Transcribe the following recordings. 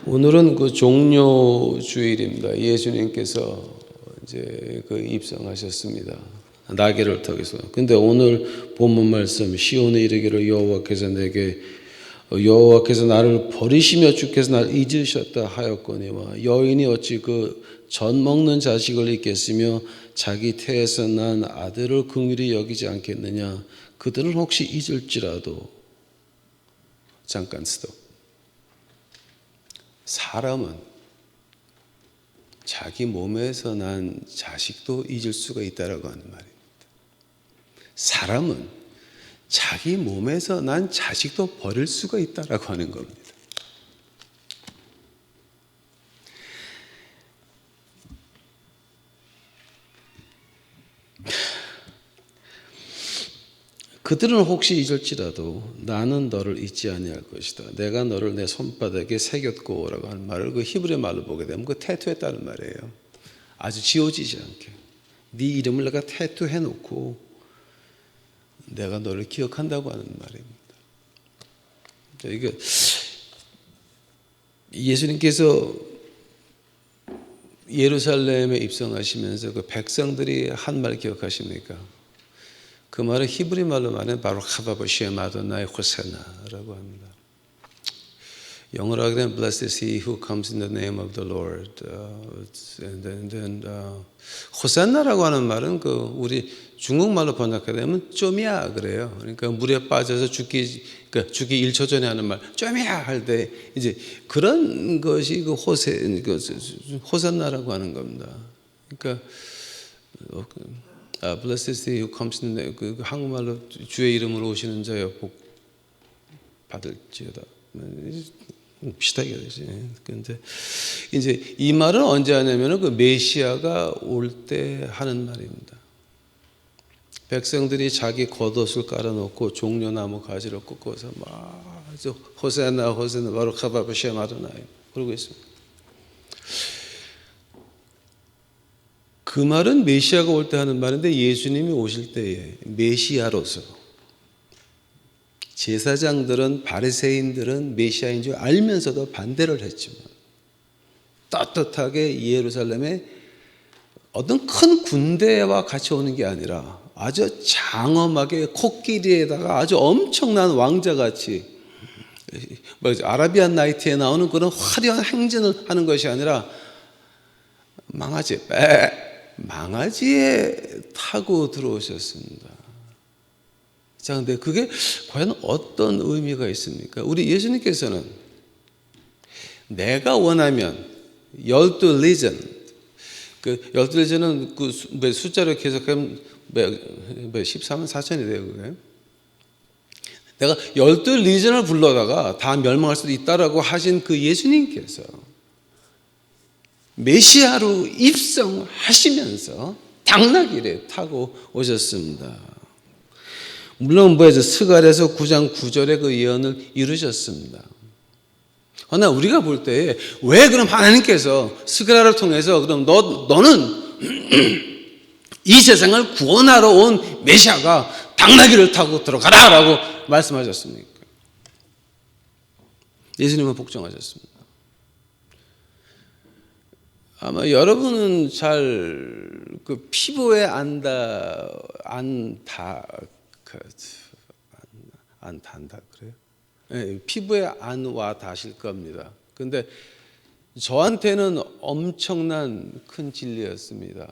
오늘은 그 종료주일입니다. 예수님께서 이제 그 입성하셨습니다. 나귀를 타고서. 근데 오늘 본문 말씀 시온에 이르기를 여호와께서 나를 버리시며 주께서 나를 잊으셨다 하였거니와 여인이 어찌 그 전 먹는 자식을 잊겠으며 자기 태에서 난 아들을 긍휼히 여기지 않겠느냐. 그들은 혹시 잊을지라도 잠깐 스톱. 사람은 자기 몸에서 난 자식도 잊을 수가 있다라고 하는 말입니다. 사람은 자기 몸에서 난 자식도 버릴 수가 있다라고 하는 겁니다. 그들은 혹시 잊을지라도 나는 너를 잊지 아니할 것이다. 내가 너를 내 손바닥에 새겼고라고 하는 말을 그 히브리 말로 보게 되면 그 태투했다는 말이에요. 아주 지워지지 않게. 네 이름을 내가 태투해 놓고 내가 너를 기억한다고 하는 말입니다. 이게 예수님께서 예루살렘에 입성하시면서 그 백성들이 한 말 기억하십니까? 그 말은 히브리 말로 말하면 바로 하바바 셴 아도나이 호세나라고 합니다. 영어로 하게 되면 Blessed is he who comes in the name of the Lord. 호세나라고 하는 말은 그 우리 중국말로 번역하게 되면 쪼미야 그래요. 그러니까 물에 빠져서 죽기 1초 전에 하는 말 쪼미야 할 때 이제 그런 것이 그 호세나라고 하는 겁니다. 그러니까 Blessed is he who comes in the name. 그 한국말로 주의 이름으로 오시는 자여 복 받을지어다. 비슷하게 되지. 그런데 이제 이 말은 언제 하냐면은 그 메시아가 올 때 하는 말입니다. 백성들이 자기 겉옷을 깔아놓고 종려나무 가지를 꺾어서 막 호세나 호세나 바로 카바바 셴 아도나이 그러고 있습니다. 그 말은 메시아가 올 때 하는 말인데 예수님이 오실 때에 메시아로서 제사장들은 바리새인들은 메시아인 줄 알면서도 반대를 했지만 떳떳하게 예루살렘에 어떤 큰 군대와 같이 오는 게 아니라 아주 장엄하게 코끼리에다가 아주 엄청난 왕자같이 아라비안 나이트에 나오는 그런 화려한 행진을 하는 것이 아니라 망아지에 타고 들어오셨습니다. 자, 근데 그게 과연 어떤 의미가 있습니까? 우리 예수님께서는 내가 원하면 12리전, 그 12리전은 그 숫자로 계속하면 14만 4천이 돼요, 그게. 내가 12리전을 불러다가 다 멸망할 수도 있다라고 하신 그 예수님께서 메시아로 입성하시면서 당나귀를 타고 오셨습니다. 물론 스가랴서 9장 9절의 그 예언을 이루셨습니다. 그러나 우리가 볼 때 왜 그럼 하나님께서 스가랴를 통해서 그럼 너는 이 세상을 구원하러 온 메시아가 당나귀를 타고 들어가라라고 말씀하셨습니까? 예수님은 복종하셨습니다. 아마 여러분은 잘 그 피부에 안 단다 그래요? 네, 피부에 안 와 닿으실 겁니다. 근데 저한테는 엄청난 큰 진리였습니다.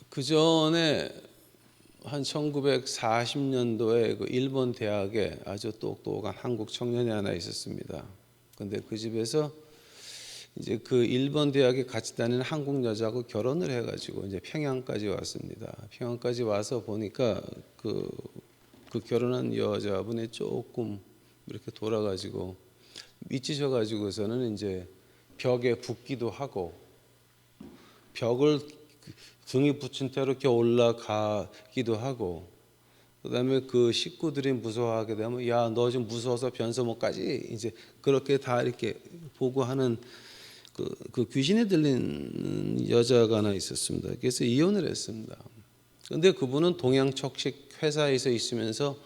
그 전에 한 1940년도에 그 일본 대학에 아주 똑똑한 한국 청년이 하나 있었습니다. 근데 그 집에서 이제 그 일본 대학에 같이 다니는 한국 여자하고 결혼을 해가지고 이제 평양까지 왔습니다. 평양까지 와서 보니까 그 결혼한 여자분이 조금 이렇게 돌아가지고 미치셔가지고서는 이제 벽에 붙기도 하고 벽을 등이 붙인 채로 이렇게 올라가기도 하고 그다음에 그 식구들이 무서워하게 되면 야, 너 좀 무서워서 변소 못 가지 이제 그렇게 다 이렇게 보고 하는 그 귀신에 들린 여자가 하나 있었습니다. 그래서 이혼을 했습니다. 그런데 그분은 동양척식 회사에서 있으면서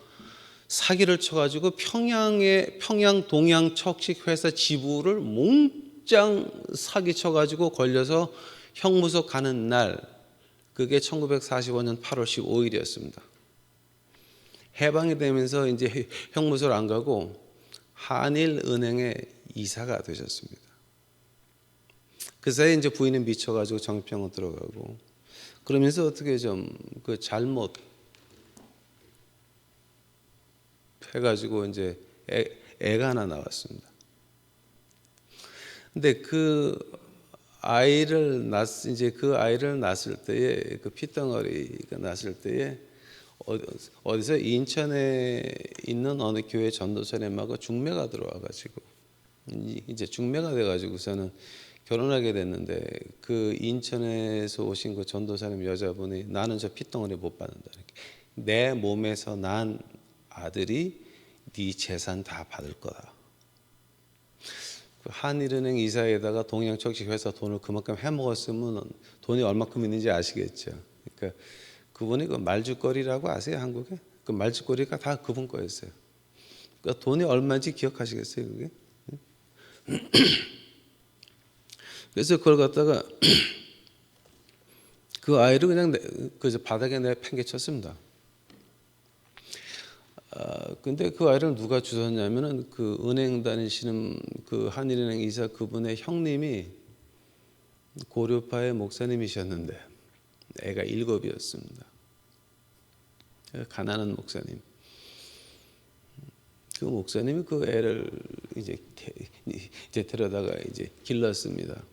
사기를 쳐가지고 평양 동양 척식 회사 지부를 몽땅 사기 쳐가지고 걸려서 형무소 가는 날, 그게 1945년 8월 15일이었습니다. 해방이 되면서 이제 형무소를 안 가고 한일은행에 이사가 되셨습니다. 그 사이에 이제 부인은 미쳐가지고 정신병원 들어가고, 그러면서 어떻게 좀 그 잘못 해가지고 이제 애가 하나 나왔습니다. 근데 그 아이를 낳았을 때에, 그 피덩어리가 났을 때에 어디서 인천에 있는 어느 교회 전도사님하고 중매가 들어와가지고 이제 중매가 돼가지고서는 결혼하게 됐는데, 그 인천에서 오신 그 전도사님 여자분이 나는 저 피덩어리 못 받는다. 내 몸에서 난 아들이 네 재산 다 받을 거다. 한일은행 이사에다가 동양척식 회사 돈을 그만큼 해먹었으면 돈이 얼마큼 있는지 아시겠죠. 그러니까 그분이 그 말죽거리라고 아세요, 한국에? 그 말죽거리가 다 그분 거였어요. 그러니까 돈이 얼마인지 기억하시겠어요, 그게? 그래서 그걸 갖다가 그 아이를 그냥 그 바닥에 팽개쳤습니다. 근데 그 아이를 누가 주셨냐면은 그 은행 다니시는 그 한일은행 이사 그분의 형님이 고려파의 목사님이셨는데 애가 7이었습니다. 가난한 목사님. 그 목사님이 그 애를 이제 데려다가 이제 길렀습니다.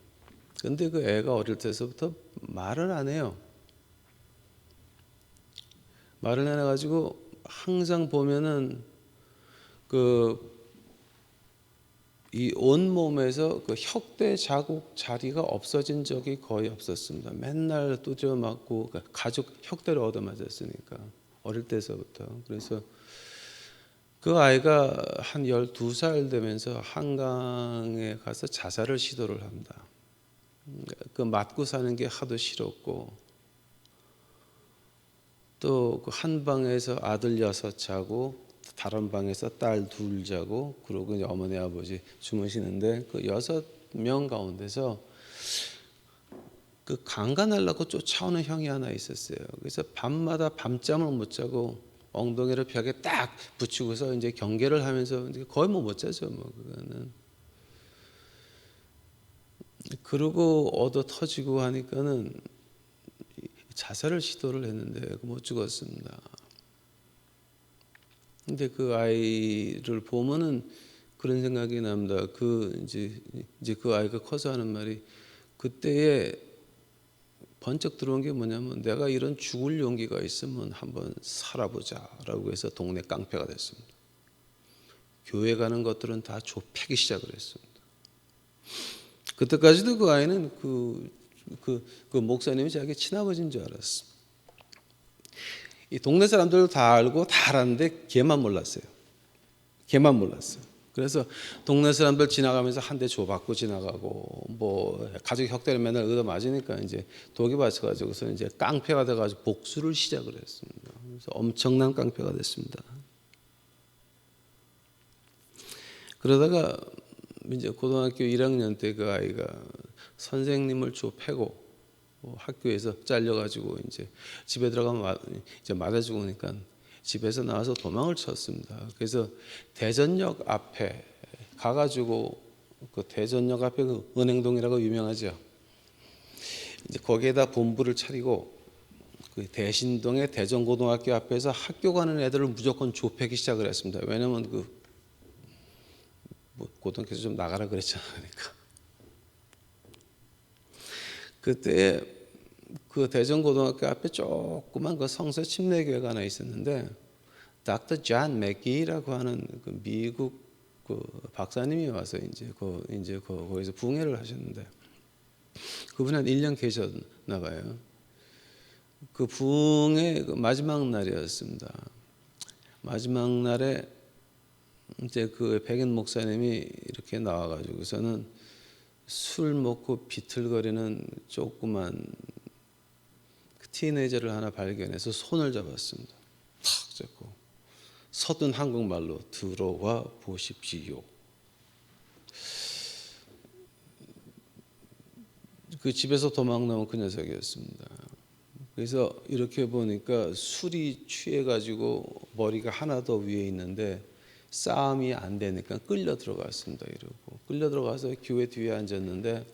근데 그 애가 어릴 때서부터 말을 안 해요. 말을 안 해가지고 항상 보면은 이 온몸에서 그 혁대 자국 자리가 없어진 적이 거의 없었습니다. 맨날 두드려 맞고, 가족 혁대를 얻어맞았으니까 어릴 때서부터. 그래서 그 아이가 한 12살 되면서 한강에 가서 자살을 시도를 합니다. 그 맞고 사는 게 하도 싫었고, 또 그 한 방에서 아들 6 자고 다른 방에서 딸 2 자고, 그러고 이제 어머니 아버지 주무시는데 그 6명 가운데서 그 강간하려고 쫓아오는 형이 하나 있었어요. 그래서 밤마다 밤잠을 못 자고 엉덩이를 벽에 딱 붙이고서 이제 경계를 하면서 거의 못 자죠, 그거는. 그러고 얻어 터지고 하니까는 자살을 시도를 했는데 못 죽었습니다. 근데 그 아이를 보면은 그런 생각이 납니다. 이제 그 아이가 커서 하는 말이, 그때에 번쩍 들어온 게 뭐냐면, 내가 이런 죽을 용기가 있으면 한번 살아보자라고 해서 동네 깡패가 됐습니다. 교회 가는 것들은 다 좁히기 시작을 했습니다. 그때까지도 그 아이는 그 목사님이 자기 친아버지인 줄 알았어. 이 동네 사람들도 다 알고 다 알았는데 걔만 몰랐어요. 걔만 몰랐어요. 그래서 동네 사람들 지나가면서 한 대 줘받고 지나가고, 뭐 가족 혁대를 맨날 얻어 맞으니까 이제 독이 받쳐가지고서 이제 깡패가 돼가지고 복수를 시작을 했습니다. 그래서 엄청난 깡패가 됐습니다. 그러다가 이제 고등학교 1학년 때 그 아이가 선생님을 패고 학교에서 잘려가지고 이제 집에 들어가면 이제 맞아 죽으니까 집에서 나와서 도망을 쳤습니다. 그래서 대전역 앞에 가가지고, 그 대전역 앞에 그 은행동이라고 유명하죠. 이제 거기에다 본부를 차리고 그 대신동의 대전고등학교 앞에서 학교 가는 애들을 무조건 좁히기 시작을 했습니다. 왜냐면 고등학교에서 좀 나가라 그랬잖아요. 그러니까. 그때 그 대전고등학교 앞에 조그만 그 성서 침례교회가 하나 있었는데, 닥터 존 맥기라고 하는 그 미국 그 박사님이 와서 이제 거기서 부흥회를 하셨는데, 그분이 한 1년 계셨나 봐요. 그 부흥회 그 마지막 날이었습니다. 마지막 날에 이제 그 백인 목사님이 이렇게 나와가지고서는 술 먹고 비틀거리는 조그만 티네이저를 하나 발견해서 손을 잡았습니다. 탁 잡고 서둔 한국말로 들어와 보십시오. 그 집에서 도망 나온 그 녀석이었습니다. 그래서 이렇게 보니까 술이 취해가지고 머리가 하나 더 위에 있는데 싸움이 안 되니까 끌려 들어갔습니다. 이러고 끌려 들어가서 교회 뒤에 앉았는데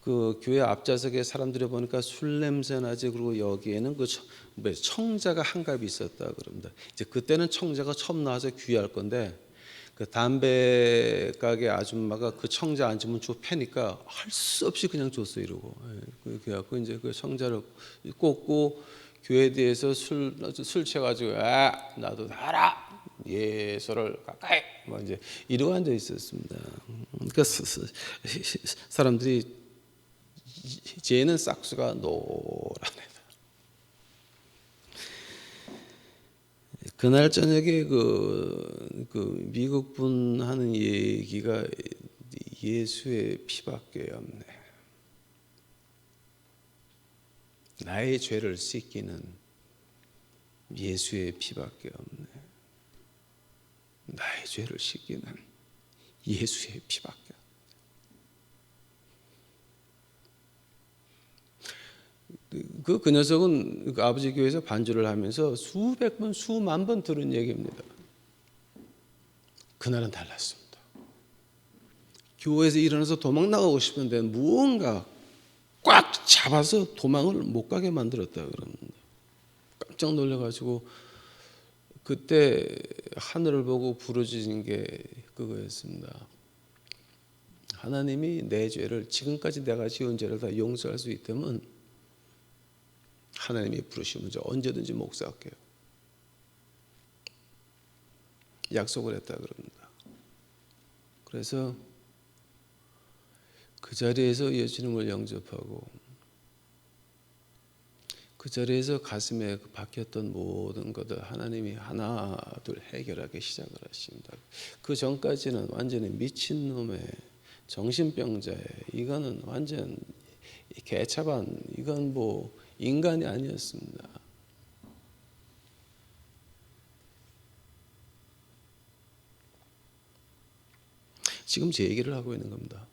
그 교회 앞좌석에 사람들이 보니까 술 냄새 나지. 그리고 여기에는 그 청자가 한 갑이 있었다 그럽니다. 이제 그때는 청자가 처음 나와서 귀할 건데 그 담배 가게 아줌마가 그 청자 앉으면 쭉 패니까 할 수 없이 그냥 줬어 이러고. 그래갖고 이제 그 청자를 꽂고 교회 뒤에서 술 취해가지고 나도 알아. 예수를 가까이 뭐 이제 이러고 앉아 있었습니다. 그러니까 사람들이 쟤는 싹수가 노란해다. 그날 저녁에 그 미국 분 하는 얘기가 예수의 피밖에 없네. 나의 죄를 씻기는 예수의 피밖에 없네. 나의 죄를 씻기는 예수의 피밖에 없네. 그 녀석은 그 아버지 교회에서 반주를 하면서 수백 번, 수만 번 들은 얘기입니다. 그날은 달랐습니다. 교회에서 일어나서 도망 나가고 싶은데 무언가 꽉 잡아서 도망을 못 가게 만들었다 그럽니다. 깜짝 놀라가지고 그때 하늘을 보고 부르짖은 게 그거였습니다. 하나님이 내 죄를 지금까지 내가 지은 죄를 다 용서할 수 있다면 하나님이 부르시면 저 언제든지 목사할게요. 약속을 했다 그럽니다. 그래서 그 자리에서 예수님을 영접하고 그 자리에서 가슴에 박혔던 모든 것들 하나님이 하나 둘 해결하기 시작을 하십니다. 그 전까지는 완전히 미친놈의 정신병자에 이거는 완전 개차반 이건 뭐 인간이 아니었습니다. 지금 제 얘기를 하고 있는 겁니다.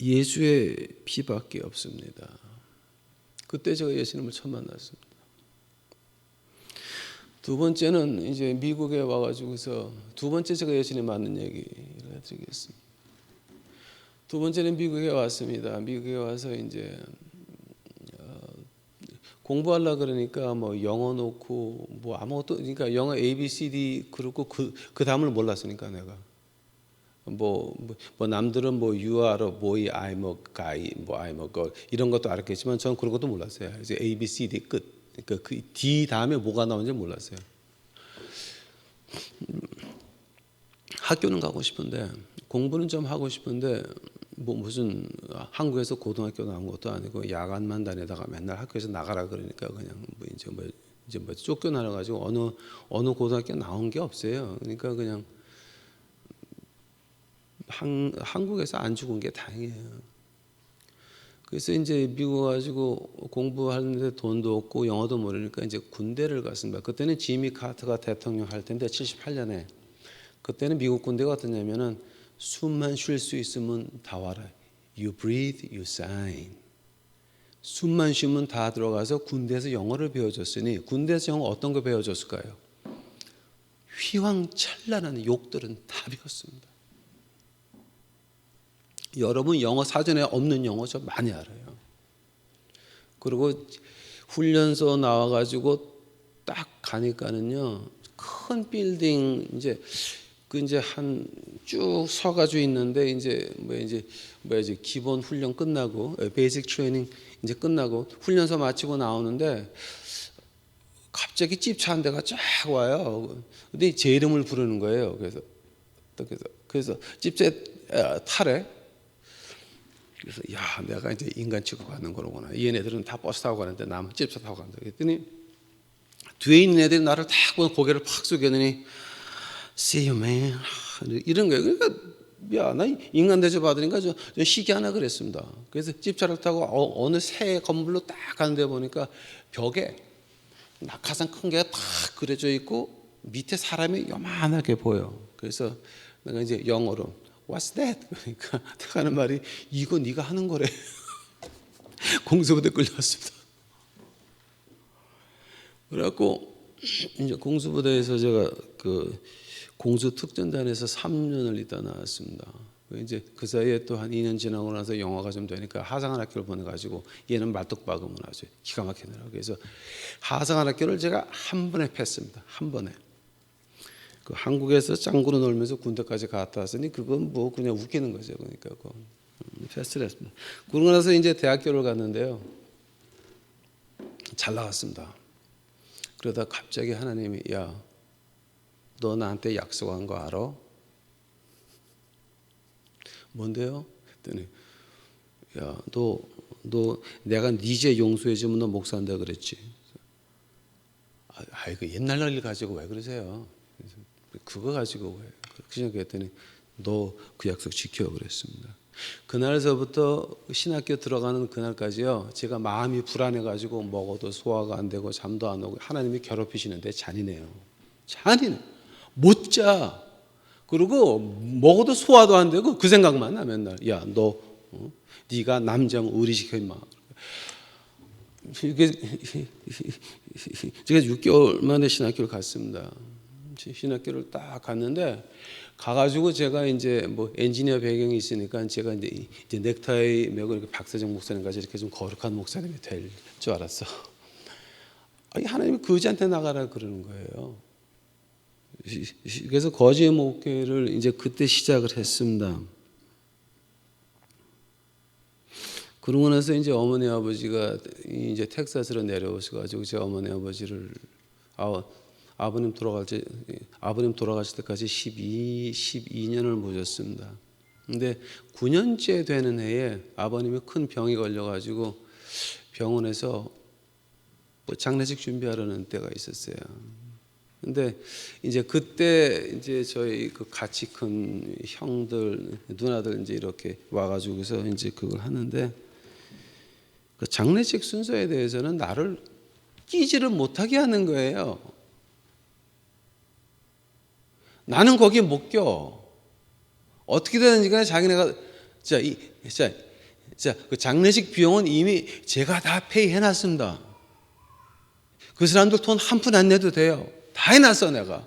예수의 피밖에 없습니다. 그때 제가 예수님을 처음 만났습니다. 두 번째는 이제 미국에 와가지고서 두 번째 제가 예수님 만난 얘기를 해드리겠습니다. 두 번째는 미국에 왔습니다. 미국에 와서 이제 공부하려 그러니까 뭐 영어 놓고 뭐 아무것도 그러니까 영어 A, B, C, D 그렇고 그 다음을 몰랐으니까 내가 뭐 남들은 뭐 you are a boy, I'm a guy, 뭐 I'm a girl 이런 것도 알았겠지만 저는 그런 것도 몰랐어요. 이제 A, B, C, D 끝. 그러니까 그 D 다음에 뭐가 나오는지 몰랐어요. 학교는 가고 싶은데 공부는 좀 하고 싶은데 뭐 무슨 한국에서 고등학교 나온 것도 아니고 야간만 다니다가 맨날 학교에서 나가라 그러니까 그냥 이제 뭐 쫓겨나려 가지고 어느 고등학교 나온 게 없어요. 그러니까 그냥 한국에서 안 죽은 게 다행이에요. 그래서 이제 미국 가지고 공부하는데 돈도 없고 영어도 모르니까 이제 군대를 갔습니다. 그때는 지미 카터가 대통령 할 텐데 78년에 그때는 미국 군대가 어떠냐면은 숨만 쉴 수 있으면 다 와라. You breathe, you sign. 숨만 쉬면 다 들어가서 군대에서 영어를 배워줬으니 군대에서 영어 어떤 거 배워줬을까요? 휘황찬란한 욕들은 다 배웠습니다. 여러분 영어 사전에 없는 영어 저 많이 알아요. 그리고 훈련소 나와가지고 딱 가니까는요 큰 빌딩 이제 한 쭉 서가지고 있는데 이제 기본 훈련 끝나고 베이직 트레이닝 이제 끝나고 훈련소 마치고 나오는데 갑자기 집차 한 대가 쫙 와요. 근데 제 이름을 부르는 거예요. 그래서 집차에 타래. 그래서 야 내가 이제 인간 취급받는 거로구나. 얘네들은 다 버스 타고 가는데 나는 집차 타고 간다. 그랬더니 뒤에 있는 애들이 나를 딱 보고 고개를 팍 숙였더니 See you man 이런 거예요. 그러니까 야, 나 인간 대접 받으니까 좀 시기하나 그랬습니다. 그래서 집차를 타고 어느 새 건물로 딱 가는데 보니까 벽에 낙하산 큰 개가 딱 그려져 있고 밑에 사람이 요만하게 보여. 그래서 내가 이제 영어로 What's that? 그러니까 딱 하는 말이 이거 네가 하는 거래. 공수부대 끌려왔습니다. 그래갖고 이제 공수부대에서 제가 그 공수특전단에서 3년을 있다 나왔습니다. 이제 그 사이에 또 한 2년 지나고 나서 영어가 좀 되니까 하상한 학교를 보내가지고 얘는 말뚝박음을 아주 기가 막히더라고요. 그래서 하상한 학교를 제가 한 번에 패스입니다. 한 번에. 그 한국에서 짱구로 놀면서 군대까지 갔다 왔으니 그건 뭐 그냥 웃기는 거죠. 그러니까 패스를 했습니다. 그러고 나서 이제 대학교를 갔는데요. 잘 나갔습니다. 그러다 갑자기 하나님이 야, 너 나한테 약속한 거 알아? 뭔데요? 그랬더니 야, 너 내가 네 죄 용서해주면 너 목사한다 그랬지. 그 옛날 일 가지고 왜 그러세요? 그거 가지고 왜? 그냥 그랬더니 너 그 약속 지켜 그랬습니다. 그날서부터 신학교 들어가는 그날까지요. 제가 마음이 불안해가지고 먹어도 소화가 안 되고 잠도 안 오고 하나님이 괴롭히시는데 잔인해요. 잔인해. 못 자. 그리고 먹어도 소화도 안 되고 그 생각만 나 맨날. 야, 너 네가 남자면 의리시켜 임마. 이게 제가 6개월 만에 신학교를 갔습니다. 신학교를 딱 갔는데 가가지고 제가 이제 뭐 엔지니어 배경이 있으니까 제가 이제 넥타이 메고 이렇게 박세정 목사님까지 이렇게 좀 거룩한 목사님이 될 줄 알았어. 아니 하나님이 거지한테 나가라 그러는 거예요. 그래서 거지 목회를 이제 그때 시작을 했습니다. 그러고 나서 이제 어머니 아버지가 이제 텍사스로 내려오셔가지고 제 어머니 아버지를 아버님 돌아가실 때까지 12년을 모셨습니다. 근데 9년째 되는 해에 아버님이 큰 병이 걸려가지고 병원에서 뭐 장례식 준비하려는 때가 있었어요. 근데 이제 그때 이제 저희 그 같이 큰 형들, 누나들 이제 이렇게 와가지고서 이제 그걸 하는데 그 장례식 순서에 대해서는 나를 끼지를 못하게 하는 거예요. 나는 거기 못 껴. 어떻게 되는지 간에 자기네가 그 장례식 비용은 이미 제가 다 페이해놨습니다. 그 사람들 돈 한 푼 안 내도 돼요. 다 해놨어 내가.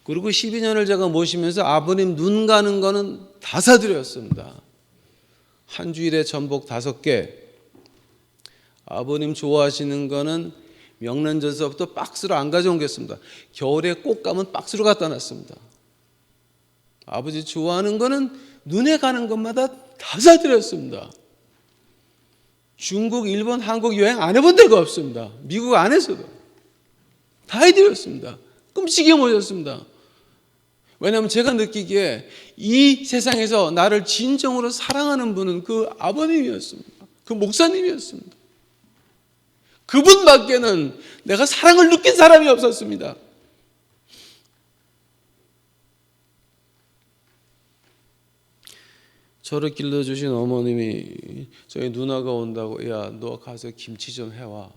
그리고 12년을 제가 모시면서 아버님 눈 가는 거는 다 사드렸습니다. 한 주일에 전복 5개. 아버님 좋아하시는 거는 명란젓서부터 박스로 안 가져오겠습니다. 겨울에 꽃 가면 박스로 갖다 놨습니다. 아버지 좋아하는 거는 눈에 가는 것마다 다 사드렸습니다. 중국, 일본, 한국 여행 안 해본 데가 없습니다. 미국 안에서도 다 해드렸습니다. 끔찍이 모셨습니다. 왜냐하면 제가 느끼기에 이 세상에서 나를 진정으로 사랑하는 분은 그 아버님이었습니다. 그 목사님이었습니다. 그분밖에는 내가 사랑을 느낀 사람이 없었습니다. 저를 길러주신 어머님이 저희 누나가 온다고 야, 너 가서 김치 좀 해와.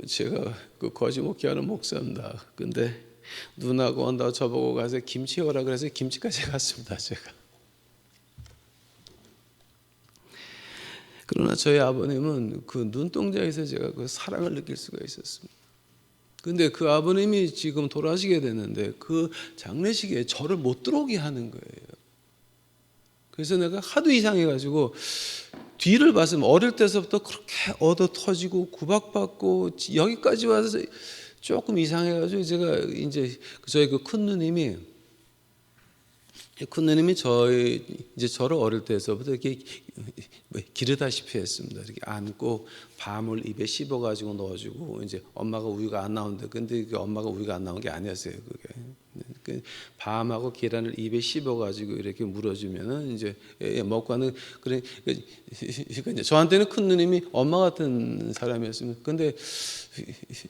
제가 그 거지목회하는 목사입니다. 근데 누나가 온다고 저보고 가서 김치 해오라 그래서 김치까지 갔습니다. 제가. 그러나 저희 아버님은 그 눈동자에서 제가 그 사랑을 느낄 수가 있었습니다. 근데 그 아버님이 지금 돌아가시게 됐는데 그 장례식에 저를 못 들어오게 하는 거예요. 그래서 내가 하도 이상해가지고 뒤를 봤으면 어릴 때서부터 그렇게 얻어 터지고 구박받고 여기까지 와서 조금 이상해가지고 제가 이제 저희 그 큰 누님이 저를 어릴 때서부터 이렇게 기르다시피 했습니다. 이렇게 안고 밤을 입에 씹어가지고 넣어주고 이제 엄마가 우유가 안 나오는데 근데 엄마가 우유가 안 나온 게 아니었어요. 그게 밤하고 계란을 입에 씹어가지고 이렇게 물어주면은 이제 먹고 하는 그래. 그러니까 이제 저한테는 큰 누님이 엄마 같은 사람이었습니다. 근데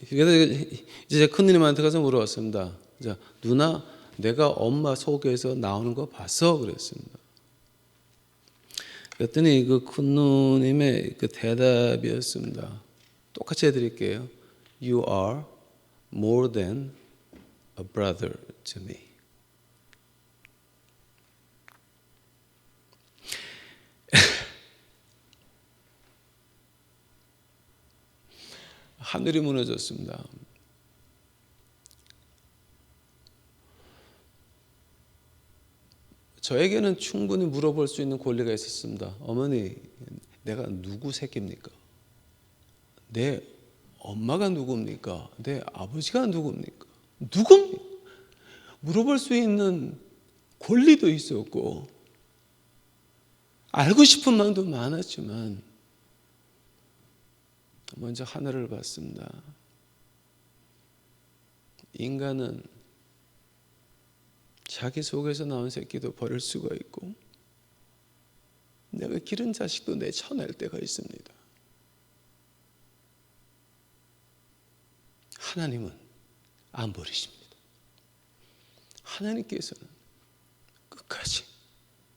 그래서 이제 큰 누님한테 가서 물어봤습니다. 자, 누나, 내가 엄마 속에서 나오는 거 봤어? 그랬습니다. 그랬더니 그 큰 누님의 그 대답이었습니다. 똑같이 해드릴게요. You are more than a brother to me. 하늘이 무너졌습니다. 저에게는 충분히 물어볼 수 있는 권리가 있었습니다. 어머니, 내가 누구 새끼입니까? 내 엄마가 누굽니까? 내 아버지가 누굽니까? 누굽니까? 물어볼 수 있는 권리도 있었고 알고 싶은 마음도 많았지만 먼저 하늘을 봤습니다. 인간은 자기 속에서 나온 새끼도 버릴 수가 있고 내가 기른 자식도 내쳐낼 때가 있습니다. 하나님은 안 버리십니다. 하나님께서는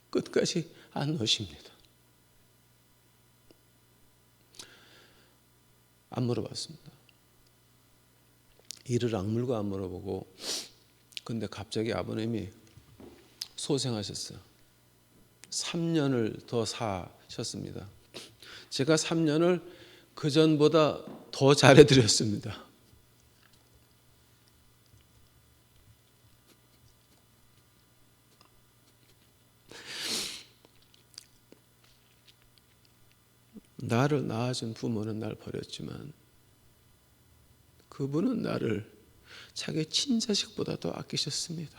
끝까지 안 놓으십니다. 안 물어봤습니다. 이를 악물고 안 물어보고 근데 갑자기 아버님이 소생하셨어요. 3년을 더 사셨습니다. 제가 3년을 그전보다 더 잘해드렸습니다. 나를 낳아준 부모는 날 버렸지만 그분은 나를 자기 친자식보다 더 아끼셨습니다.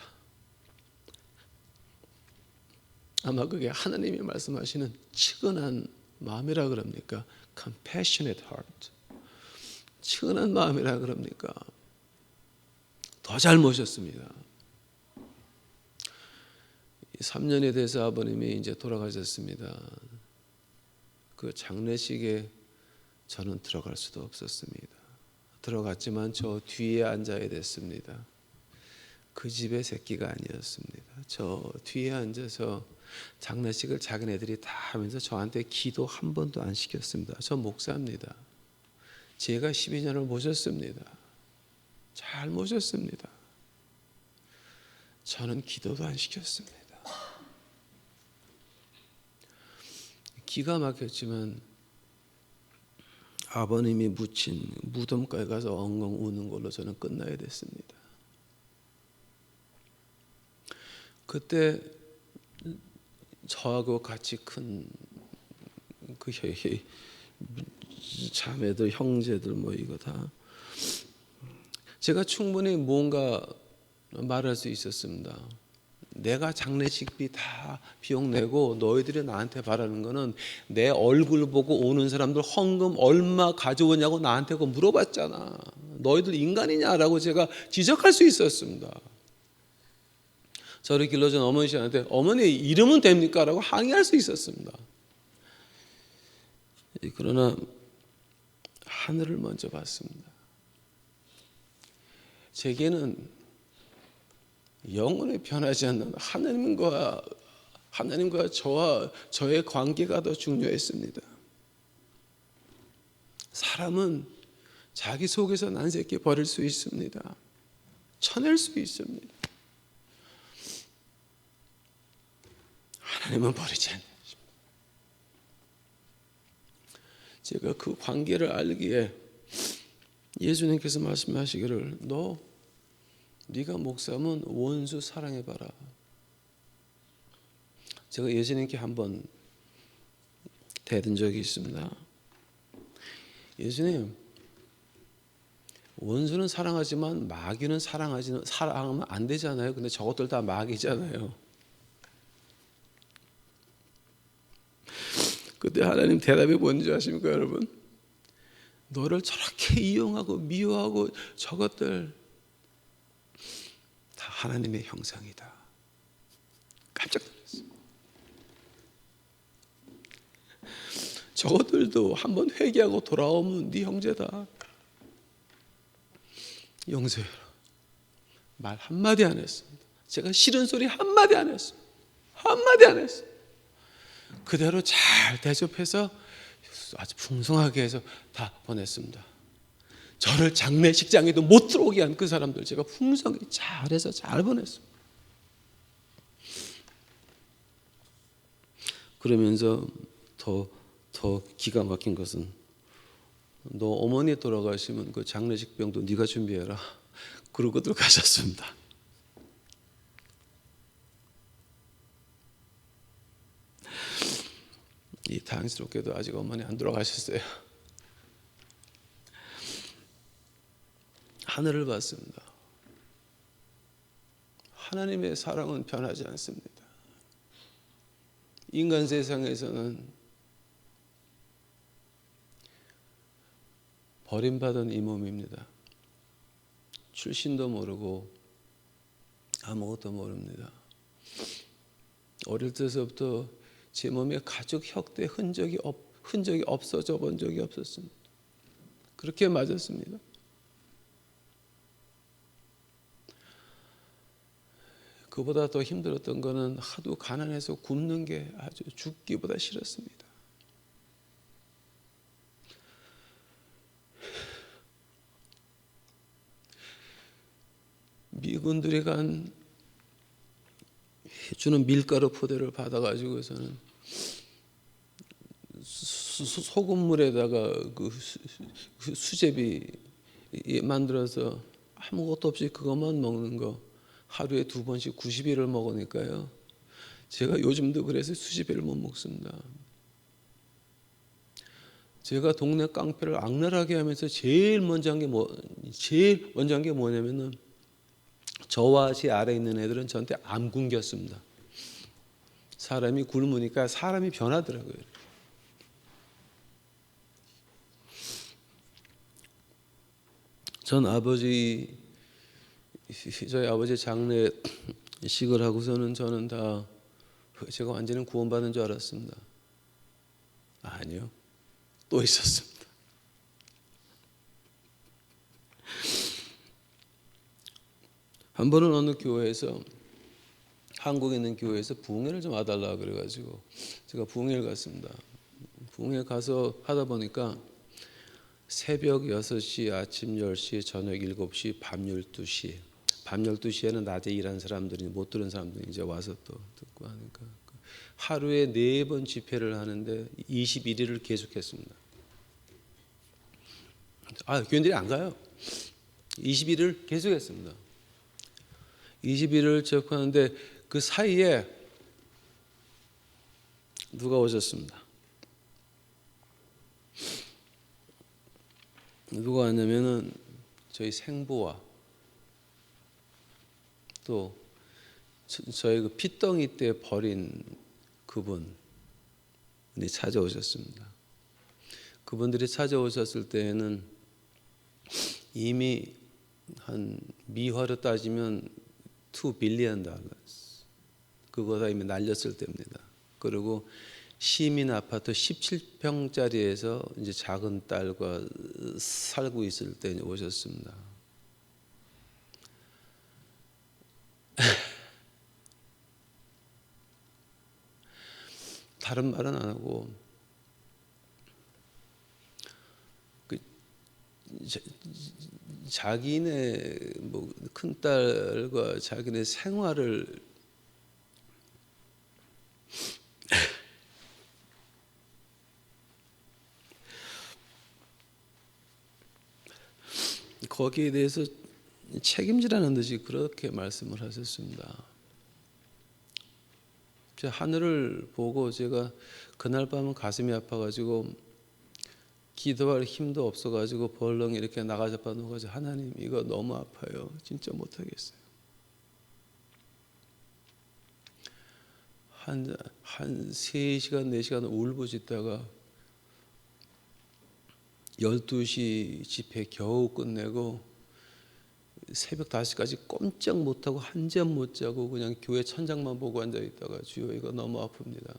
아마 그게 하나님이 말씀하시는 측은한 마음이라 그럽니까? Compassionate heart. 측은한 마음이라 그럽니까? 더 잘 모셨습니다. 3년이 돼서 아버님이 이제 돌아가셨습니다. 그 장례식에 저는 들어갈 수도 없었습니다. 들어갔지만 저 뒤에 앉아야 됐습니다. 그 집의 새끼가 아니었습니다. 저 뒤에 앉아서 장례식을 자기네들이 다 하면서 저한테 기도 한 번도 안 시켰습니다. 저 목사입니다. 제가 12년을 모셨습니다. 잘 모셨습니다. 저는 기도도 안 시켰습니다. 기가 막혔지만 아버님이 묻힌 무덤가에 가서 엉엉 우는 걸로 저는 끝나야 됐습니다. 그때 저하고 같이 큰 그 자매들, 형제들 뭐 이거 다 제가 충분히 뭔가 말할 수 있었습니다. 내가 장례식비 다 비용 내고 너희들이 나한테 바라는 거는 내 얼굴 보고 오는 사람들 헌금 얼마 가져오냐고 나한테 그거 물어봤잖아. 너희들 인간이냐라고 제가 지적할 수 있었습니다. 저를 길러준 어머니한테 어머니 이름은 됩니까? 라고 항의할 수 있었습니다. 그러나 하늘을 먼저 봤습니다. 제게는 영원히 변하지 않는 하나님과 저의 관계가 더 중요했습니다. 사람은 자기 속에서 난 새끼 버릴 수 있습니다. 쳐낼 수 있습니다. 하나님은 버리지 않으십니다. 제가 그 관계를 알기에 예수님께서 말씀하시기를 네가 목사면 원수 사랑해봐라. 제가 예수님께 한번 대든 적이 있습니다. 예수님, 원수는 사랑하지만 마귀는 사랑하면 안 되잖아요. 근데 저것들 다 마귀잖아요. 그때 하나님 대답이 뭔지 아십니까, 여러분? 너를 저렇게 이용하고 미워하고 저것들 다 하나님의 형상이다. 깜짝 놀랐어요. 저들도 한번 회개하고 돌아오면 네 형제다. 용서해라. 말 한마디 안 했습니다. 제가 싫은 소리 한마디 안 했습니다. 한마디 안 했어요. 그대로 잘 대접해서 아주 풍성하게 해서 다 보냈습니다. 저를 장례식장에도 못 들어오게 한 그 사람들 제가 풍성히 잘해서 잘 보냈습니다. 그러면서 더 기가 막힌 것은 너 어머니 돌아가시면 그 장례식 병도 네가 준비해라. 그러고들 가셨습니다. 이 당스럽게도 아직 어머니 안 돌아가셨어요. 하늘을 봤습니다. 하나님의 사랑은 변하지 않습니다. 인간 세상에서는 버림받은 이 몸입니다. 출신도 모르고 아무것도 모릅니다. 어릴 때서부터 제 몸에 가죽 혁대 흔적이 없어져 본 적이 없었습니다. 그렇게 맞았습니다. 그보다 더 힘들었던 것은 하도 가난해서 굶는 게 아주 죽기보다 싫었습니다. 미군들이 주는 밀가루 포대를 받아가지고서는 소금물에다가 그 수제비 만들어서 아무것도 없이 그것만 먹는 거 하루에 2번씩 90일을 먹으니까요. 제가 요즘도 그래서 수제비를 못 먹습니다. 제가 동네 깡패를 악랄하게 하면서 제일 먼저 한 게 뭐냐면은 저와 제 아래 있는 애들은 저한테 암 굶겼습니다. 사람이 굶으니까 사람이 변하더라고요. 저희 아버지 장례식을 하고서는 저는 다 제가 완전히 구원받은 줄 알았습니다. 아니요, 또 있었습니다. 한 번은 어느 교회에서 한국에 있는 교회에서 부흥회를 좀 와달라 그래가지고 제가 부흥회를 갔습니다. 부흥회 가서 하다 보니까 새벽 6시, 아침 10시, 저녁 7시, 밤 12시. 밤 12시에는 낮에 일하는 사람들이 못 들은 사람들이 이제 와서 또 듣고 하니까 하루에 4번 집회를 하는데 21일을 계속했습니다. 교인들이 안 가요. 21일을 계속했습니다. 21일을 쭉 하는데 그 사이에 누가 오셨습니다. 누가 왔냐면은 저희 생부와 또 저희 그 핏덩이 때 버린 그분이 찾아오셨습니다. 그분들이 찾아오셨을 때에는 이미 한 미화로 따지면 $2 billion 그거 다 이미 날렸을 때입니다. 그리고 시민 아파트 17평짜리에서 이제 작은 딸과 살고 있을 때 오셨습니다. 다른 말은 안 하고 자기네 큰 딸과 자기네 생활을 거기에 대해서 책임지라는 듯이 그렇게 말씀을 하셨습니다. 하늘을 보고 제가 그날 밤은 가슴이 아파가지고 기도할 힘도 없어가지고 벌렁 이렇게 나가자빠 누워가지고 하나님 이거 너무 아파요. 진짜 못하겠어요. 한 3시간 4시간 울부짖다가 12시 집회 겨우 끝내고 새벽 5시까지 꼼짝 못하고 한 잠 못 자고 그냥 교회 천장만 보고 앉아 있다가 주여 이거 너무 아픕니다.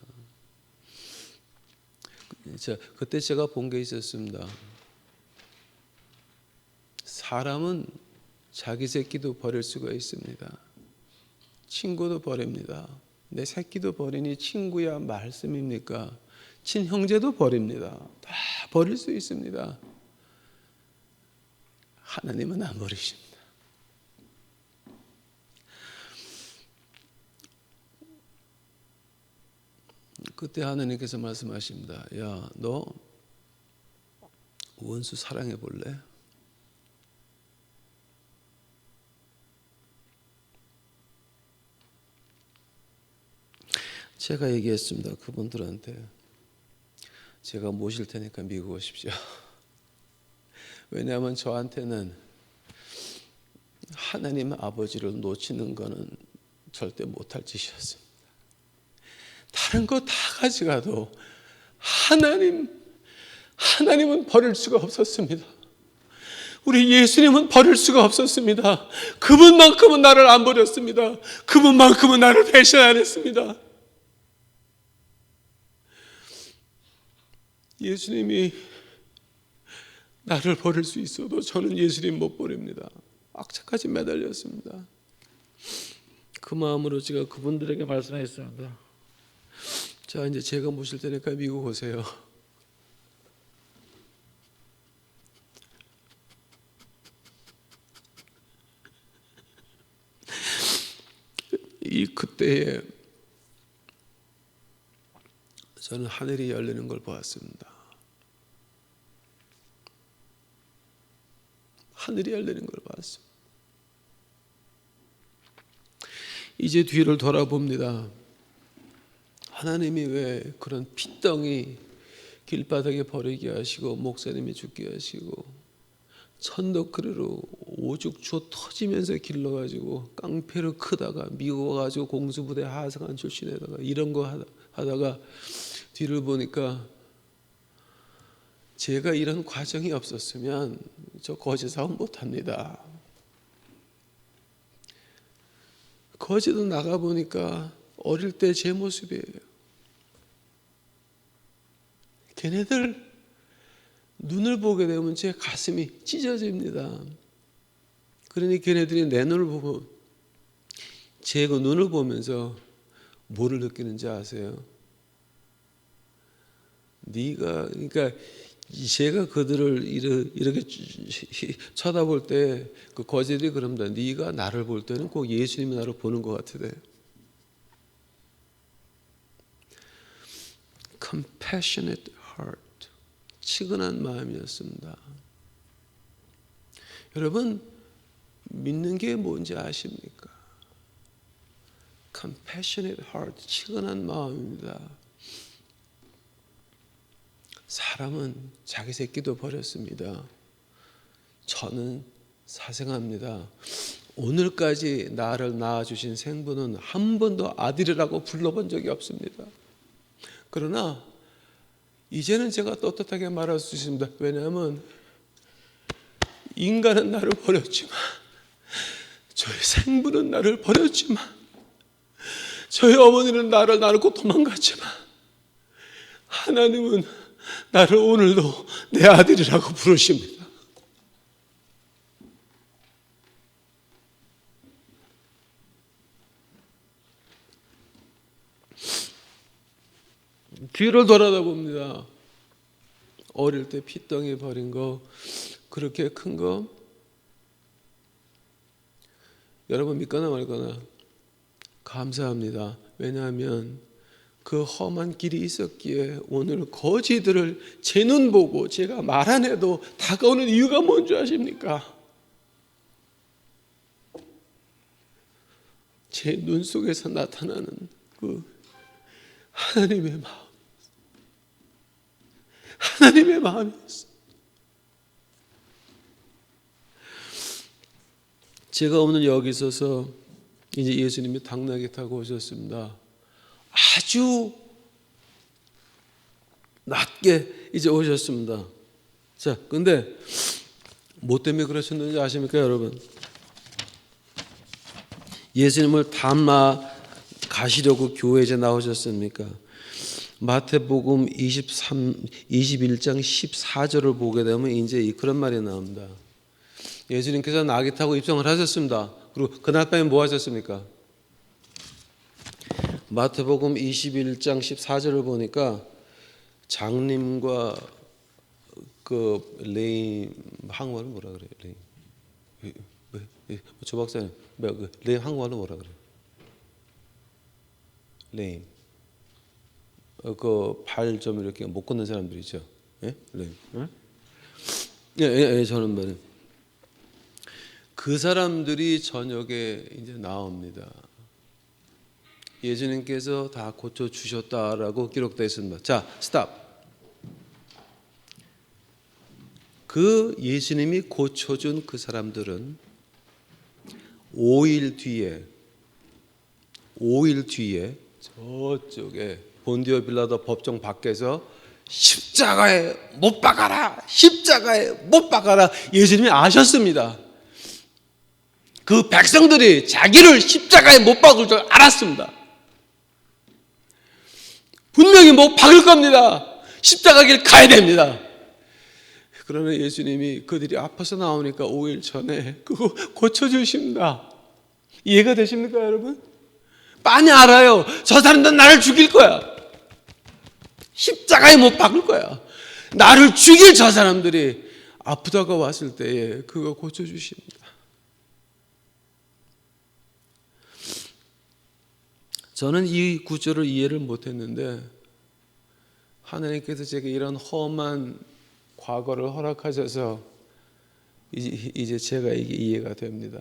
그때 제가 본 게 있었습니다. 사람은 자기 새끼도 버릴 수가 있습니다. 친구도 버립니다. 내 새끼도 버리니 친구야 말씀입니까? 친형제도 버립니다. 다 버릴 수 있습니다. 하나님은 안 버리십니다. 그때 하나님께서 말씀하십니다. 야, 너 원수 사랑해 볼래? 제가 얘기했습니다. 그분들한테 제가 모실 테니까 미국 오십시오. 왜냐하면 저한테는 하나님 아버지를 놓치는 것은 절대 못할 짓이었습니다. 다른 거 다 가져가도 하나님은 버릴 수가 없었습니다. 우리 예수님은 버릴 수가 없었습니다. 그분만큼은 나를 안 버렸습니다. 그분만큼은 나를 배신 안 했습니다. 예수님이 나를 버릴 수 있어도 저는 예수님 못 버립니다. 악착같이 매달렸습니다. 그 마음으로 제가 그분들에게 말씀했습니다. 자, 이제 제가 모실 테니까 미국 오세요. 그때에 저는 하늘이 열리는 걸 보았습니다. 하늘이 열리는 걸 봤습니다. 이제 뒤를 돌아봅니다. 하나님이 왜 그런 핏덩이 길바닥에 버리게 하시고 목사님이 죽게 하시고 천덕그레로 오죽 조 터지면서 길러가지고 깡패로 크다가 미국 와가지고 공수부대 하사관 출신에다가 이런 거 하다가 뒤를 보니까 제가 이런 과정이 없었으면 저 거짓 사업 못합니다. 거제도 나가보니까 어릴 때 제 모습이에요. 걔네들 눈을 보게 되면 제 가슴이 찢어집니다. 그러니 걔네들이 내 눈을 보고 제 그 눈을 보면서 뭐를 느끼는지 아세요? 그러니까 제가 그들을 이렇게 쳐다볼 때 그 거제들이 그럽니다. 네가 나를 볼 때는 꼭 예수님이 나를 보는 것 같으대. Compassionate heart, 치근한 마음이었습니다. 여러분 믿는 게 뭔지 아십니까? Compassionate heart, 치근한 마음입니다. 사람은 자기 새끼도 버렸습니다. 저는 사생합니다. 오늘까지 나를 낳아주신 생부는 한 번도 아들이라고 불러본 적이 없습니다. 그러나 이제는 제가 떳떳하게 말할 수 있습니다. 왜냐하면 인간은 나를 버렸지만 저희 생부는 나를 버렸지만 저희 어머니는 나를 낳고 도망갔지만 하나님은 나를 오늘도 내 아들이라고 부르십니다. 뒤를 돌아다 봅니다. 어릴 때 핏덩이 버린 거 그렇게 큰 거 여러분 믿거나 말거나 감사합니다. 왜냐하면 그 험한 길이 있었기에 오늘 거지들을 제 눈 보고 제가 말 안 해도 다가오는 이유가 뭔지 아십니까? 제 눈 속에서 나타나는 그 하나님의 마음, 하나님의 마음이었어요. 제가 오늘 여기 있어서 이제 예수님이 당나귀 타고 오셨습니다. 아주 낮게 이제 오셨습니다. 자, 근데 뭐 때문에 그러셨는지 아십니까, 여러분? 예수님을 닮아 가시려고 교회에 나오셨습니까? 마태복음 21장 14절을 보게 되면 이제 그런 말이 나옵니다. 예수님께서 나귀 타고 입성을 하셨습니다. 그리고 그날 밤에 뭐 하셨습니까? 마태복음 21장 14절을 보니까 장님과 그 레임, 한국어로 뭐라 그래요? 레임. 조 박사님, 레임 한국어로 뭐라 그래요? 레임. 그 발 좀 이렇게 못 걷는 사람들 있죠. 예? 레임. 예, 저는 말이에요. 그 사람들이 저녁에 이제 나옵니다. 예수님께서 다 고쳐 주셨다라고 기록되어 있습니다. 자, 스탑. 그 예수님이 고쳐준 그 사람들은 5일 뒤에 저쪽에 본디오 빌라도 법정 밖에서 십자가에 못 박아라, 십자가에 못 박아라. 예수님이 아셨습니다. 그 백성들이 자기를 십자가에 못 박을 줄 알았습니다. 분명히 못 박을 겁니다. 십자가 길 가야 됩니다. 그러나 예수님이 그들이 아파서 나오니까 5일 전에 그거 고쳐주십니다. 이해가 되십니까, 여러분? 빤히 알아요. 저 사람들은 나를 죽일 거야. 십자가에 못 박을 거야. 나를 죽일 저 사람들이 아프다가 왔을 때에 그거 고쳐주십니다. 저는 이 구절을 이해를 못했는데 하나님께서 제게 이런 험한 과거를 허락하셔서 이제 제가 이게 이해가 됩니다.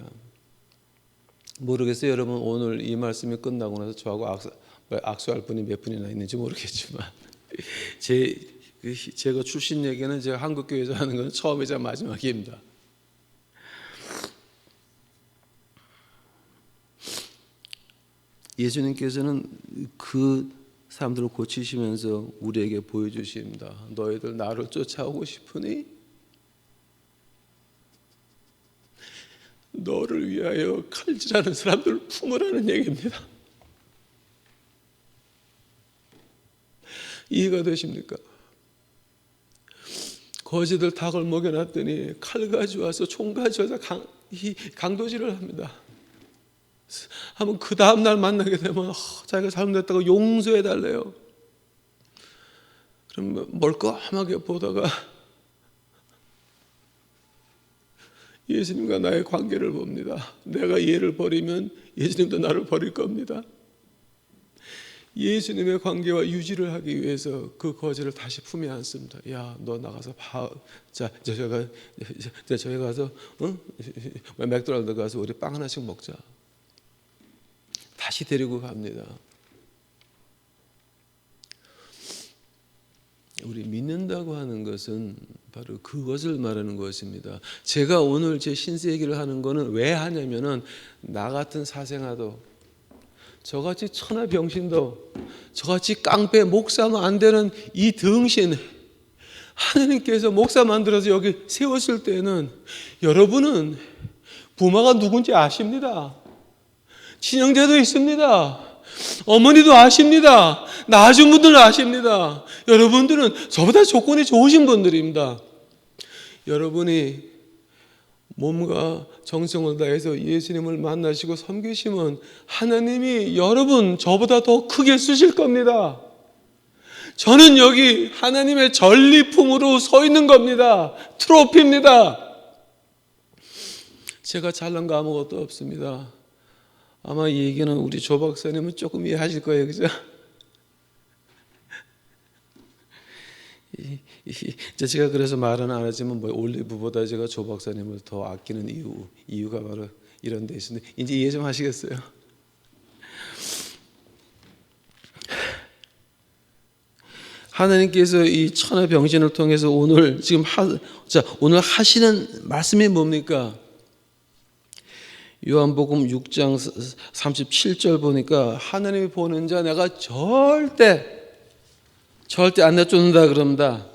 모르겠어요. 여러분 오늘 이 말씀이 끝나고 나서 저하고 악수할 분이 몇 분이나 있는지 모르겠지만 제가 출신 얘기는 제가 한국교회에서 하는 건 처음이자 마지막입니다. 예수님께서는 그 사람들을 고치시면서 우리에게 보여주십니다. 너희들 나를 쫓아오고 싶으니 너를 위하여 칼질하는 사람들을 품으라는 얘기입니다. 이해가 되십니까? 거지들 닭을 먹여놨더니 칼 가져와서 총 가져와서 강도질을 합니다. 한번 그 다음 날 만나게 되면 자기가 잘못했다고 용서해 달래요. 그럼 멀끔하게 보다가 예수님과 나의 관계를 봅니다. 내가 얘를 버리면 예수님도 나를 버릴 겁니다. 예수님의 관계와 유지를 하기 위해서 그 거지를 다시 품에 안습니다. 야, 너 나가서 자, 저희 가서 맥도날드 가서 우리 빵 하나씩 먹자. 다시 데리고 갑니다. 우리 믿는다고 하는 것은 바로 그것을 말하는 것입니다. 제가 오늘 제 신세 얘기를 하는 것은 왜 하냐면은 나 같은 사생아도 저같이 천하병신도 저같이 깡패 목사면 안 되는 이 등신 하나님께서 목사 만들어서 여기 세웠을 때는 여러분은 부모가 누군지 아십니다. 친형제도 있습니다. 어머니도 아십니다. 낳아준 분들은 아십니다. 여러분들은 저보다 조건이 좋으신 분들입니다. 여러분이 몸과 정성을 다해서 예수님을 만나시고 섬기시면 하나님이 여러분 저보다 더 크게 쓰실 겁니다. 저는 여기 하나님의 전리품으로 서 있는 겁니다. 트로피입니다. 제가 잘난 거 아무것도 없습니다. 아마 이 얘기는 우리 조 박사님은 조금 이해하실 거예요. 그죠? 제가 그래서 말은 안 하지만 올리브보다 제가 조 박사님을 더 아끼는 이유가 바로 이런 데 있는데 이제 이해 좀 하시겠어요? 하나님께서 이 천하병신을 통해서 오늘 지금 오늘 하시는 말씀이 뭡니까? 요한복음 6장 37절 보니까 하나님이 보는 자 내가 절대 안 내쫓는다 그럽니다.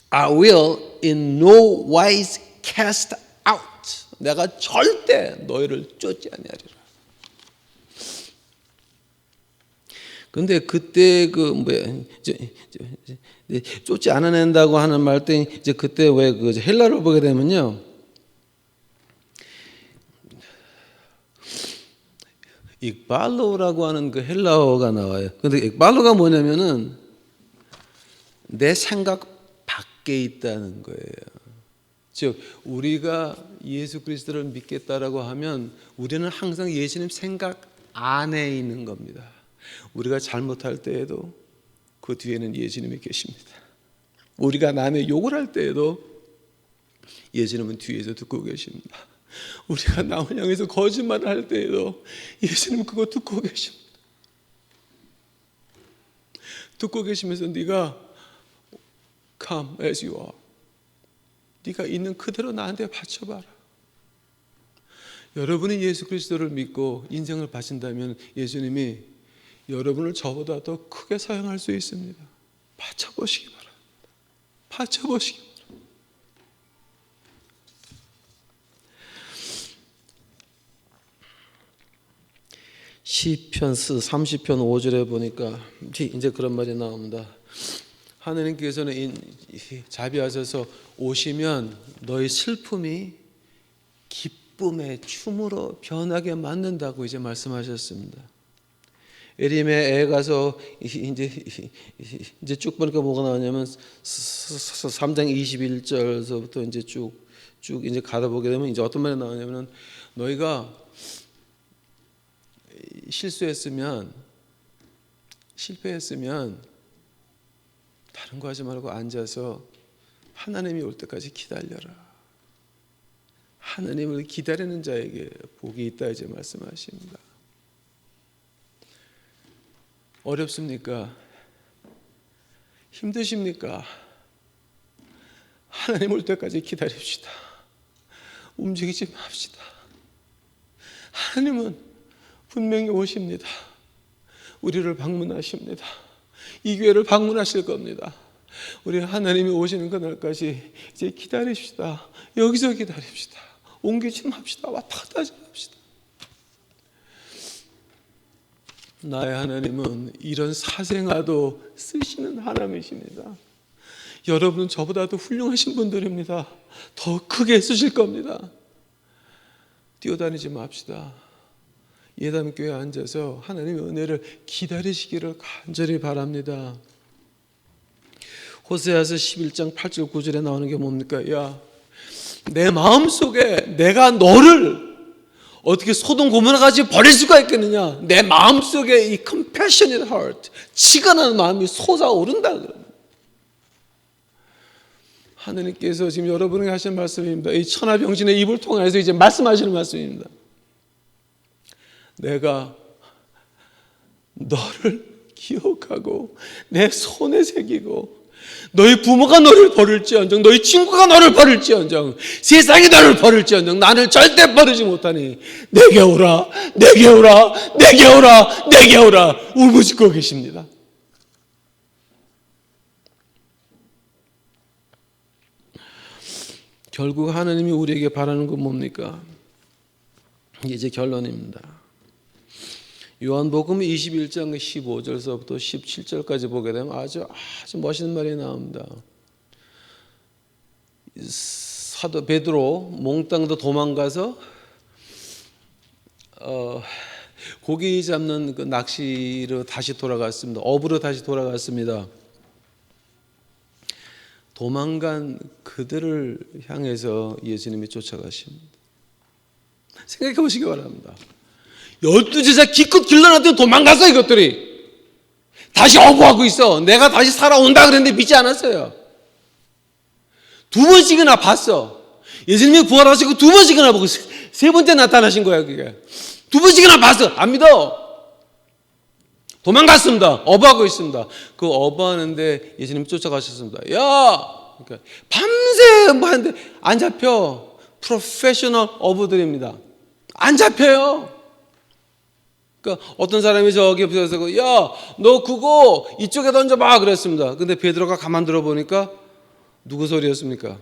I will in no wise cast out. 내가 절대 너희를 쫓지 아니하리라. 근데 그때 쫓지 않아낸다고 하는 말 때 이제 그때 왜 그 헬라를 보게 되면요, 익발로라고 하는 그 헬라어가 나와요. 근데 익발로가 뭐냐면은 내 생각 밖에 있다는 거예요. 즉 우리가 예수 그리스도를 믿겠다라고 하면 우리는 항상 예수님 생각 안에 있는 겁니다. 우리가 잘못할 때에도 그 뒤에는 예수님이 계십니다. 우리가 남의 욕을 할 때에도 예수님은 뒤에서 듣고 계십니다. 우리가 남을 향해서 거짓말을 할 때에도 예수님은 그거 듣고 계십니다. 듣고 계시면서 네가 come as you are, 네가 있는 그대로 나한테 바쳐봐라. 여러분이 예수 그리스도를 믿고 인생을 바친다면 예수님이 여러분을 저보다 더 크게 사용할 수 있습니다. 바쳐보시기 바랍니다. 바쳐보시기 바랍니다. 시편 30편 5절에 보니까 이제 그런 말이 나옵니다. 하느님께서는 자비하셔서 오시면 너희 슬픔이 기쁨의 춤으로 변하게 만든다고 이제 말씀하셨습니다. 에림에 애 가서 이제 쭉 보니까 뭐가 나오냐면 3장 21절서부터 이제 쭉 이제 가다 보게 되면 이제 어떤 말이 나오냐면은 너희가 실패했으면 다른 거 하지 말고 앉아서 하나님이 올 때까지 기다려라. 하나님을 기다리는 자에게 복이 있다 이제 말씀하십니다. 어렵습니까? 힘드십니까? 하나님 올 때까지 기다립시다. 움직이지 맙시다. 하나님은 분명히 오십니다. 우리를 방문하십니다. 이 교회를 방문하실 겁니다. 우리 하나님이 오시는 그날까지 이제 기다립시다. 여기서 기다립시다. 옮기지 맙시다. 왔다 갔다 하지 맙시다. 나의 하나님은 이런 사생아도 쓰시는 하나님이십니다. 여러분은 저보다도 훌륭하신 분들입니다. 더 크게 쓰실 겁니다. 뛰어다니지 맙시다. 예담교회에 앉아서 하나님의 은혜를 기다리시기를 간절히 바랍니다. 호세아서 11장 8절 9절에 나오는 게 뭡니까? 야, 내 마음속에 내가 너를 어떻게 소돔 고모라같이 버릴 수가 있겠느냐? 내 마음속에 이 compassionate heart, 치근한 마음이 솟아오른다. 하느님께서 지금 여러분에게 하신 말씀입니다. 이 천하병신의 입을 통해서 이제 말씀하시는 말씀입니다. 내가 너를 기억하고 내 손에 새기고 너희 부모가 너를 버릴지언정 너희 친구가 너를 버릴지언정 세상이 너를 버릴지언정 나를 절대 버리지 못하니 내게 오라 내게 오라 내게 오라 내게 오라 울부짖고 계십니다. 결국 하나님이 우리에게 바라는 건 뭡니까? 이제 결론입니다. 요한복음 21장 15절서부터 17절까지 보게 되면 아주 멋있는 말이 나옵니다. 사도 베드로 몽땅도 도망가서 고기 잡는 그 낚시로 다시 돌아갔습니다. 어부로 다시 돌아갔습니다. 도망간 그들을 향해서 예수님이 쫓아가십니다. 생각해 보시기 바랍니다. 12제자 기껏 길러놨더니 도망갔어. 이것들이 다시 어부하고 있어. 내가 다시 살아온다 그랬는데 믿지 않았어요. 2번씩이나 봤어. 예수님이 부활하시고 2번씩이나 보고 3번째 나타나신 거야. 그게 2번씩이나 봤어. 안 믿어. 도망갔습니다. 어부하고 있습니다. 그 어부하는데 예수님 쫓아가셨습니다. 야, 그러니까 밤새 뭐 하는데 안 잡혀. 프로페셔널 어부들입니다. 안 잡혀요. 그러니까 어떤 사람이 저기 붙어서 야, 너 그거 이쪽에 던져봐 그랬습니다. 근데 베드로가 가만 들어보니까 누구 소리였습니까?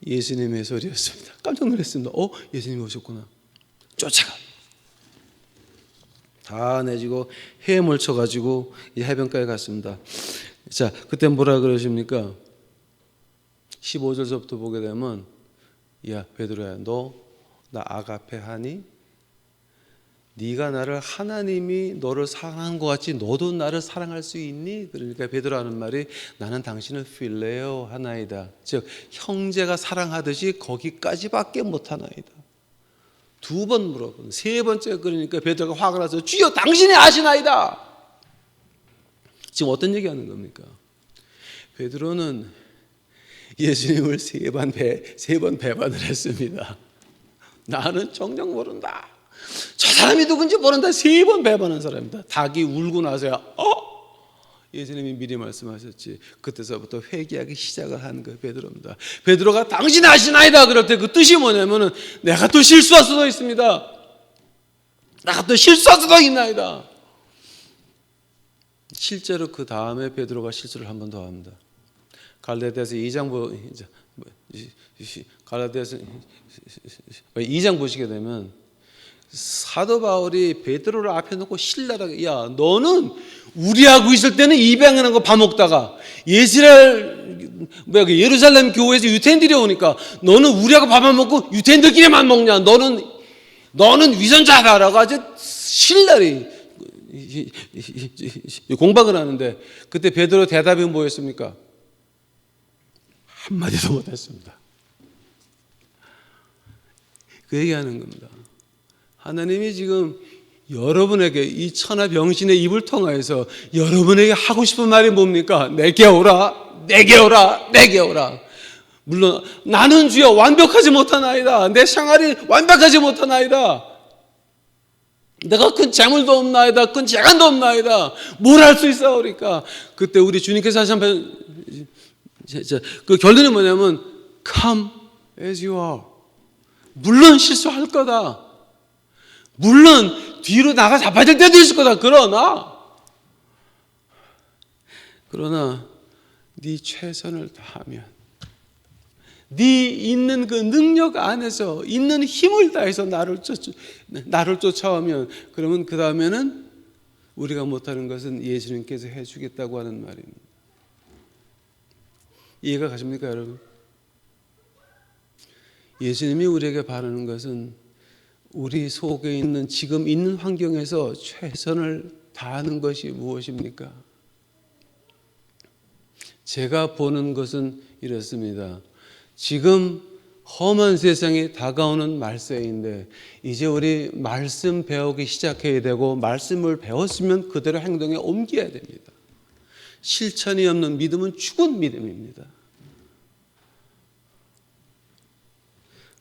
예수님의 소리였습니다. 깜짝 놀랐습니다. 예수님이 오셨구나. 쫓아가. 다 내지고 헤엄을 쳐가지고 이 해변가에 갔습니다. 자, 그때 뭐라 그러십니까? 15절부터 보게 되면, 야 베드로야, 너 나 아가페 하니? 네가 나를, 하나님이 너를 사랑한 것 같이 너도 나를 사랑할 수 있니? 그러니까 베드로 하는 말이, 나는 당신을 필레오 하나이다. 즉 형제가 사랑하듯이 거기까지밖에 못하나이다. 두 번 물어보는, 세 번째 그러니까 베드로가 화가 나서, 주여 당신이 아시나이다. 지금 어떤 얘기하는 겁니까? 베드로는 예수님을 세 번 배반을 했습니다. 나는 정녕 모른다. 저 사람이 누군지 모른다. 세 번 배반한 사람입니다. 닭이 울고 나서야 예수님이 미리 말씀하셨지. 그때서부터 회개하기 시작을 한 그 베드로입니다. 베드로가 당신이 아시나이다 그럴 때 그 뜻이 뭐냐면은, 내가 또 실수할 수도 있습니다. 내가 또 실수할 수도 있나이다. 실제로 그 다음에 베드로가 실수를 한 번 더 합니다. 갈라디아서 2장 보시게 되면, 사도 바울이 베드로를 앞에 놓고 신랄하게, 야 너는 우리하고 있을 때는 입양하는 거 밥 먹다가 예루살렘 교회에서 유태인들이 오니까 너는 우리하고 밥 안 먹고 유태인들끼리만 먹냐? 너는 위선자다라고 아주 신랄히 공박을 하는데, 그때 베드로 대답이 뭐였습니까? 한마디도 못했습니다. 그 얘기하는 겁니다. 하나님이 지금 여러분에게, 이 천하 병신의 입을 통하여서 여러분에게 하고 싶은 말이 뭡니까? 내게 오라, 내게 오라, 내게 오라. 물론 나는 주여 완벽하지 못하나이다. 내 생활이 완벽하지 못하나이다. 내가 큰 재물도 없나이다. 큰 재간도 없나이다. 뭘 할 수 있사오리까? 그때 우리 주님께서 하신 그 결론이 뭐냐면, Come as you are. 물론 실수할 거다. 물론 뒤로 나가 자빠질 때도 있을 거다. 그러나 네 최선을 다하면, 네 있는 그 능력 안에서 있는 힘을 다해서 나를 쫓아오면, 그러면 그 다음에는 우리가 못하는 것은 예수님께서 해주겠다고 하는 말입니다. 이해가 가십니까 여러분? 예수님이 우리에게 바라는 것은 우리 속에 있는, 지금 있는 환경에서 최선을 다하는 것이 무엇입니까? 제가 보는 것은 이렇습니다. 지금 험한 세상이 다가오는 말세인데, 이제 우리 말씀 배우기 시작해야 되고, 말씀을 배웠으면 그대로 행동에 옮겨야 됩니다. 실천이 없는 믿음은 죽은 믿음입니다.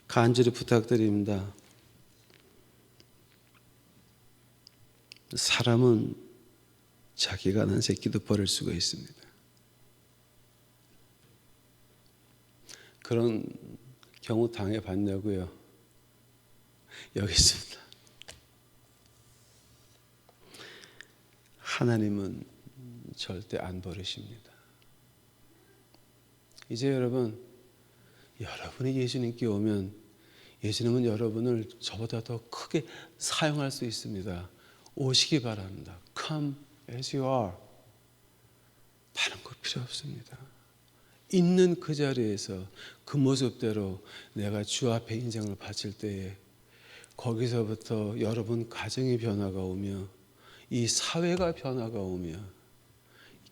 간절히 부탁드립니다. 사람은 자기가 난 새끼도 버릴 수가 있습니다. 그런 경우 당해봤냐고요? 여기 있습니다. 하나님은 절대 안 버리십니다. 이제 여러분이 예수님께 오면, 예수님은 여러분을 저보다 더 크게 사용할 수 있습니다. 오시기 바랍니다. Come as you are. 다른 거 필요 없습니다. 있는 그 자리에서 그 모습대로 내가 주 앞에 인생을 바칠 때에, 거기서부터 여러분 가정의 변화가 오며, 이 사회가 변화가 오며,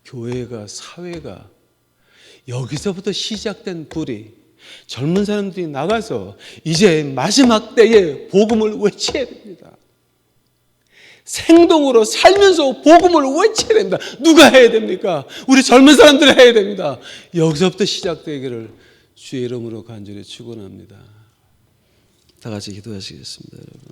교회가, 사회가, 여기서부터 시작된 불이, 젊은 사람들이 나가서 이제 마지막 때에 복음을 외쳐야 됩니다. 생동으로 살면서 복음을 외쳐야 됩니다. 누가 해야 됩니까? 우리 젊은 사람들이 해야 됩니다. 여기서부터 시작되기를 주의 이름으로 간절히 축원합니다. 다 같이 기도하시겠습니다, 여러분.